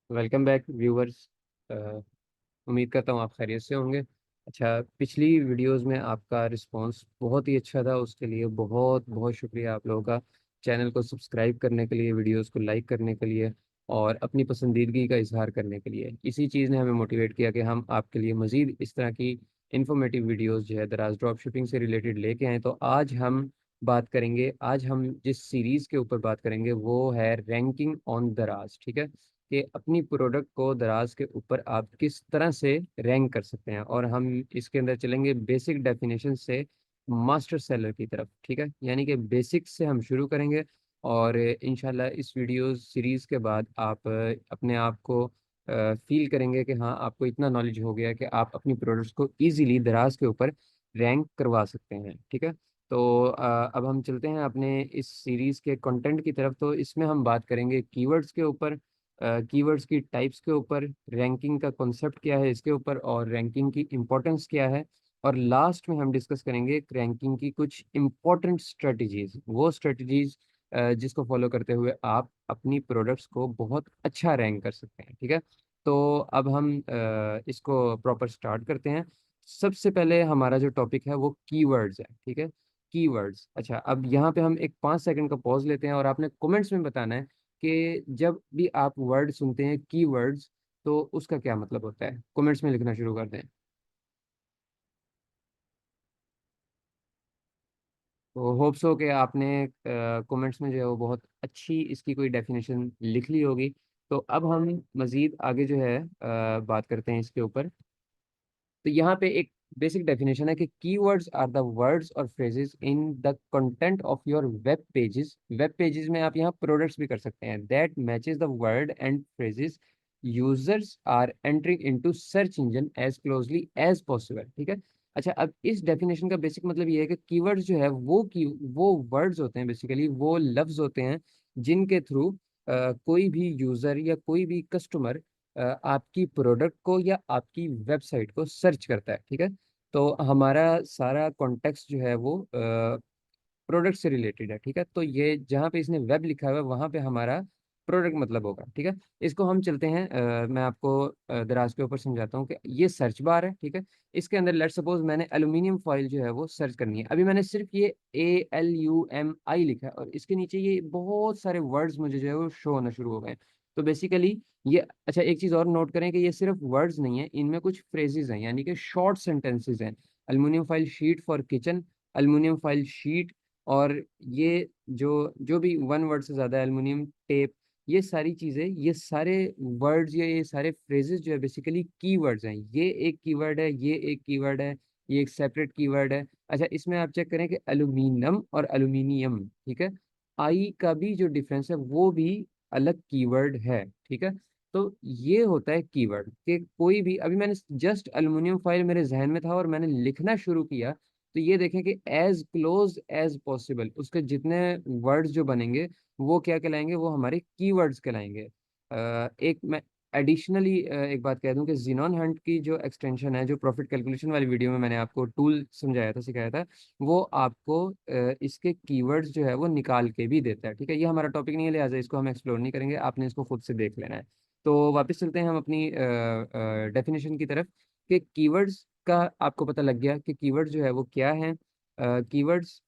Welcome back viewers. उम्मीद करता हूँ आप खैरियत से होंगे। अच्छा, पिछली वीडियोस में आपका रिस्पांस बहुत ही अच्छा था, उसके लिए बहुत बहुत शुक्रिया आप लोगों का। चैनल को सब्सक्राइब करने के लिए, वीडियोस को लाइक करने के लिए और अपनी पसंदीदगी का इजहार करने के लिए। इसी चीज़ ने हमें मोटिवेट किया कि हम आपके लिए मज़ीद इस तरह की इंफॉर्मेटिव वीडियोस जो है दराज ड्रॉप शिपिंग से रिलेटेड लेके आए। तो आज हम जिस सीरीज़ के ऊपर बात करेंगे वो है रैंकिंग ऑन दराज। ठीक है, कि अपनी प्रोडक्ट को दराज के ऊपर आप किस तरह से रैंक कर सकते हैं, और हम इसके अंदर चलेंगे बेसिक डेफिनेशन से मास्टर सेलर की तरफ। ठीक है, यानी कि बेसिक से हम शुरू करेंगे और इंशाल्लाह इस वीडियो सीरीज के बाद आप अपने आप को फील करेंगे कि हाँ, आपको इतना नॉलेज हो गया कि आप अपनी प्रोडक्ट्स को इजीली दराज के ऊपर रैंक करवा सकते हैं। ठीक है, तो अब हम चलते हैं अपने इस सीरीज़ के कंटेंट की तरफ। तो इसमें हम बात करेंगे कीवर्ड्स के ऊपर, कीवर्ड्स की टाइप्स के ऊपर, रैंकिंग का कॉन्सेप्ट क्या है इसके ऊपर, और रैंकिंग की इम्पोर्टेंस क्या है। और लास्ट में हम डिस्कस करेंगे रैंकिंग की कुछ इम्पोर्टेंट स्ट्रेटजीज, वो स्ट्रेटजीज जिसको फॉलो करते हुए आप अपनी प्रोडक्ट्स को बहुत अच्छा रैंक कर सकते हैं। ठीक है, तो अब हम इसको प्रॉपर स्टार्ट करते हैं। सबसे पहले हमारा जो टॉपिक है वो कीवर्ड्स है। ठीक है, कीवर्ड्स। अच्छा, अब यहाँ पे हम एक 5 सेकंड का पॉज लेते हैं और आपने कमेंट्स में बताना है कि जब भी आप वर्ड सुनते हैं कीवर्ड्स तो उसका क्या मतलब होता है। कमेंट्स में लिखना शुरू कर दें। तो होप्स हो कि आपने कमेंट्स में जो है वो बहुत अच्छी इसकी कोई डेफिनेशन लिख ली होगी। तो अब हम मज़ीद आगे जो है बात करते हैं इसके ऊपर। तो यहाँ पे एक बेसिक डेफिनेशन है कि कीवर्ड्स आर द वर्ड्स और phrases in the content of your web pages. Web pages में आप यहाँ प्रोडक्ट्स भी कर सकते हैं, that matches the word and phrases users are entering into search engine as closely as possible. ठीक है। अच्छा, अब इस डेफिनेशन का बेसिक मतलब ये है कि कीवर्ड्स जो है वो वर्ड्स होते हैं, बेसिकली वो लफ्ज होते हैं जिनके थ्रू कोई भी यूजर या कोई भी कस्टमर आपकी प्रोडक्ट को या आपकी वेबसाइट को सर्च करता है। ठीक है, तो हमारा सारा कॉन्टेक्स्ट जो है वो प्रोडक्ट से रिलेटेड है। ठीक है, तो ये जहाँ पे इसने वेब लिखा हुआ है वहाँ पे हमारा प्रोडक्ट मतलब होगा। ठीक है, इसको हम चलते हैं, मैं आपको दराज के ऊपर समझाता हूँ कि ये सर्च बार है। ठीक है, इसके अंदर लेट सपोज मैंने एल्यूमिनियम फॉइल जो है वो सर्च करनी है। अभी मैंने सिर्फ ये ALUMI लिखा है और इसके नीचे ये बहुत सारे वर्ड्स मुझे जो है वो शो होना शुरू हो गए। तो बेसिकली ये, अच्छा एक चीज़ और नोट करें कि ये सिर्फ वर्ड्स नहीं है, इनमें कुछ फ्रेजेस हैं, यानी कि शॉर्ट सेंटेंसेस हैं। Aluminium file sheet for kitchen, aluminium file sheet, और ये जो जो भी वन वर्ड से ज़्यादा, एल्युमिनियम टेप, ये सारी चीज़ें, ये सारे वर्ड्स या ये सारे फ्रेजेस जो है बेसिकली कीवर्ड्स हैं। ये एक कीवर्ड है, ये एक कीवर्ड है, ये एक सेपरेट कीवर्ड है। अच्छा, इसमें आप चेक करें कि एल्यूमिनियम और एल्यूमिनियम, ठीक है, आई का भी जो डिफरेंस है वो भी अलग कीवर्ड है। ठीक है, तो ये होता है कीवर्ड कि कोई भी, अभी मैंने जस्ट एल्युमिनियम फाइल मेरे जहन में था और मैंने लिखना शुरू किया, तो ये देखें कि एज क्लोज एज पॉसिबल उसके जितने वर्ड्स जो बनेंगे वो क्या कहलाएंगे, वो हमारे कीवर्ड्स कहलाएंगे। एक मैं एडिशनली एक बात कह दूं कि जीनॉन हंट की जो एक्सटेंशन है, जो प्रॉफिट कैलकुलेशन वाली वीडियो में मैंने आपको टूल समझाया था, सिखाया था, वो आपको इसके कीवर्ड्स जो है वो निकाल के भी देता है। ठीक है, ये हमारा टॉपिक नहीं है, लिहाजा इसको हम एक्सप्लोर नहीं करेंगे, आपने इसको खुद से देख लेना है। तो वापस चलते हैं हम अपनी डेफिनेशन की तरफ कि कीवर्ड्स का आपको पता लग गया कि कीवर्ड्स जो है वो क्या है। कीवर्ड्स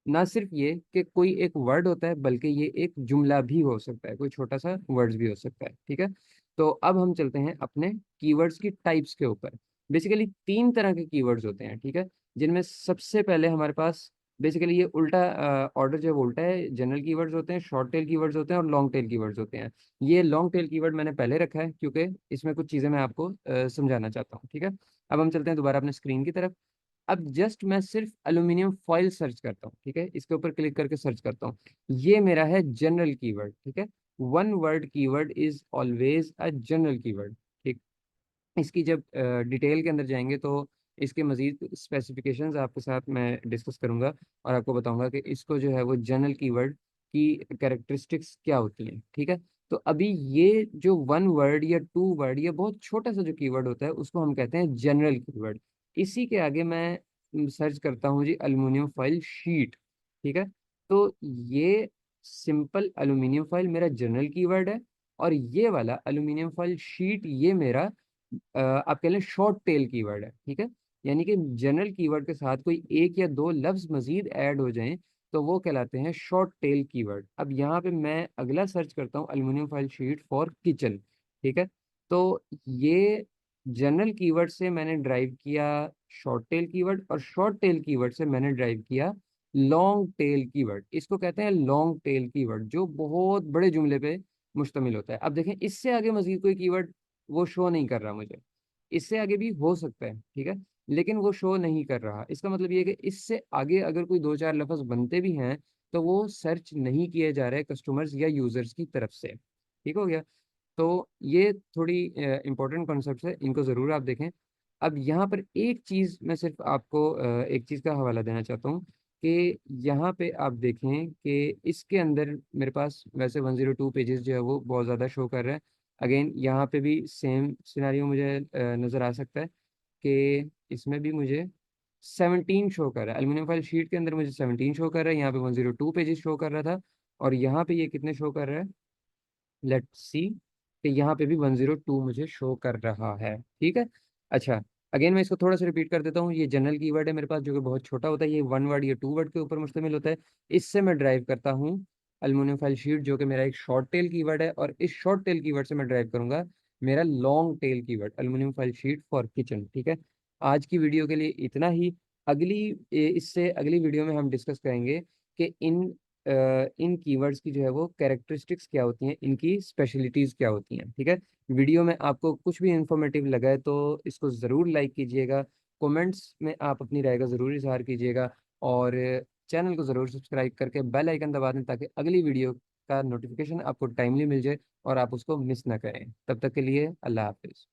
ना सिर्फ ये कि कोई एक वर्ड होता है, बल्कि ये एक जुमला भी हो सकता है, कोई छोटा सा वर्ड्स भी हो सकता है। ठीक है, तो अब हम चलते हैं अपने कीवर्ड्स की टाइप्स के ऊपर। बेसिकली 3 तरह के कीवर्ड्स होते हैं। ठीक है, जिनमें सबसे पहले हमारे पास, बेसिकली ये उल्टा ऑर्डर जो है वो उल्टा है, जनरल कीवर्ड्स होते हैं, शॉर्ट टेल कीवर्ड्स होते हैं और लॉन्ग टेल कीवर्ड्स होते हैं। ये लॉन्ग टेल कीवर्ड मैंने पहले रखा है क्योंकि इसमें कुछ चीज़ें मैं आपको समझाना चाहता हूँ। ठीक है, अब हम चलते हैं दोबारा अपने स्क्रीन की तरफ। अब जस्ट मैं सिर्फ एल्यूमिनियम फॉइल सर्च करता हूँ। ठीक है, इसके ऊपर क्लिक करके सर्च करता हूँ, ये मेरा है जनरल कीवर्ड। ठीक है, one word keyword is always a general keyword. ठीक, इसकी जब डिटेल के अंदर जाएंगे तो इसके मजीद स्पेसिफिकेशंस आपके साथ मैं डिस्कस करूंगा और आपको बताऊंगा कि इसको जो है वो जनरल कीवर्ड की कैरेक्टरिस्टिक्स क्या होती हैं। ठीक है, तो अभी ये जो वन वर्ड या टू वर्ड, ये बहुत छोटा सा जो कीवर्ड होता है उसको हम कहते हैं जनरल कीवर्ड। इसी के आगे मैं सर्च करता हूँ जी एल्युमिनियम फाइल शीट। ठीक है, तो ये सिंपल एल्युमिनियम फाइल मेरा जनरल कीवर्ड है। और ये वाला एल्यूमिनियम फॉयल शीट ये मेरा आप कह लें शॉर्ट टेल कीवर्ड है, ठीक है। यानी कि जनरल कीवर्ड के साथ कोई एक या दो लफ्ज मजीद ऐड हो जाएं तो वो कहलाते हैं शॉर्ट टेल कीवर्ड। अब यहाँ पे मैं अगला सर्च करता हूँ aluminium foil sheet for kitchen, ठीक है। तो ये जनरल कीवर्ड से मैंने ड्राइव किया शॉर्ट टेल कीवर्ड, और शॉर्ट टेल कीवर्ड से मैंने ड्राइव किया लॉन्ग टेल कीवर्ड। इसको कहते हैं लॉन्ग टेल कीवर्ड, जो बहुत बड़े जुमले पे मुश्तमिल होता है। अब देखें इससे आगे मजीद कोई कीवर्ड वो शो नहीं कर रहा मुझे। इससे आगे भी हो सकता है, ठीक है, लेकिन वो शो नहीं कर रहा। इसका मतलब ये है कि इससे आगे अगर कोई दो चार लफ्ज बनते भी हैं तो वो सर्च नहीं किए जा रहे कस्टमर्स या यूजर्स की तरफ से। ठीक हो गया। तो ये थोड़ी इंपॉर्टेंट कॉन्सेप्ट है, इनको ज़रूर आप देखें। अब यहाँ पर एक चीज़ मैं सिर्फ आपको एक चीज़ का हवाला देना चाहता हूँ कि यहाँ पे आप देखें कि इसके अंदर मेरे पास वैसे 102 पेजेस जो है वो बहुत ज़्यादा शो कर रहा है। अगेन यहाँ पे भी सेम सिनारियो मुझे नज़र आ सकता है कि इसमें भी मुझे 17 शो कर रहा है। एल्यूमिनियम फाइल शीट के अंदर मुझे 17 शो कर रहा है, यहाँ पे 102 पेजेस शो कर रहा था, और यहाँ पे ये कितने शो कर रहा है, लेट्स सी, कि यहाँ पे भी 102 मुझे शो कर रहा है, ठीक है। अच्छा, अगेन मैं इसको थोड़ा सा रिपीट कर देता हूँ। ये जनरल कीवर्ड है मेरे पास जो कि बहुत छोटा होता है, ये वन वर्ड या टू वर्ड के ऊपर मुश्तमिल होता है। इससे मैं ड्राइव करता हूँ अल्मोनियम फाइल शीट जो कि मेरा एक शॉर्ट टेल कीवर्ड है, और इस शॉर्ट टेल कीवर्ड से मैं ड्राइव करूंगा मेरा long tail keyword aluminium file sheet for kitchen, ठीक है। आज की वीडियो के लिए इतना ही। अगली इससे अगली वीडियो में हम डिस्कस करेंगे कि इन कीवर्ड्स की जो है वो कैरेक्टरिस्टिक्स क्या होती हैं, इनकी स्पेशलिटीज़ क्या होती हैं, ठीक है। वीडियो में आपको कुछ भी इंफॉर्मेटिव लगा है तो इसको ज़रूर लाइक कीजिएगा, कमेंट्स में आप अपनी राय का ज़रूर इजहार कीजिएगा, और चैनल को ज़रूर सब्सक्राइब करके बेल आइकन दबा दें ताकि अगली वीडियो का नोटिफिकेशन आपको टाइमली मिल जाए और आप उसको मिस ना करें। तब तक के लिए अल्लाह हाफिज़।